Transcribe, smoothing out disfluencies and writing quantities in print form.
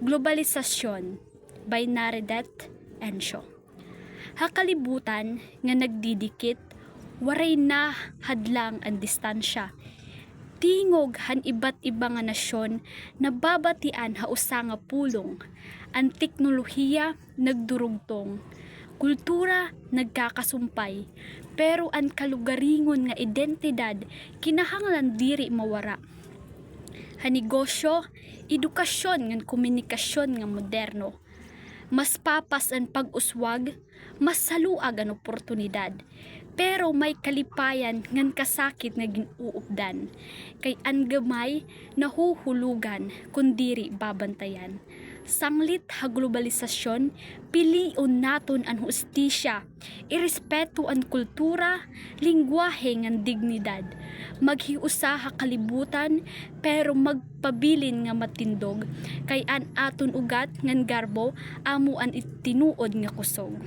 Globalisasyon by Naredet Ensyo. Hakalibutan nga nagdidikit, waray na hadlang ang distansya. Tingog han iba't iba nga nasyon na babatian hausa nga pulong. Ang teknolohiya nagdurugtong, kultura nagkakasumpay, pero ang kalugaringon nga identidad kinahanglan diri mawara. Negosyo, edukasyon ngan komunikasyon nga moderno. Mas papas ang pag-uswag, mas saluag ang oportunidad. Pero may kalipayan ngan kasakit nga ginuupdan. Kay ang gamay nahuhulugan kundiri babantayan. Sanglit ha globalisasyon, pilion naton ang hustisya, irespeto ang kultura, lingwahe ngan dignidad. Maghiusa ha kalibutan, pero magpabilin nga matindog, kay an aton ugat ngan garbo, amo an itinuod nga kusog.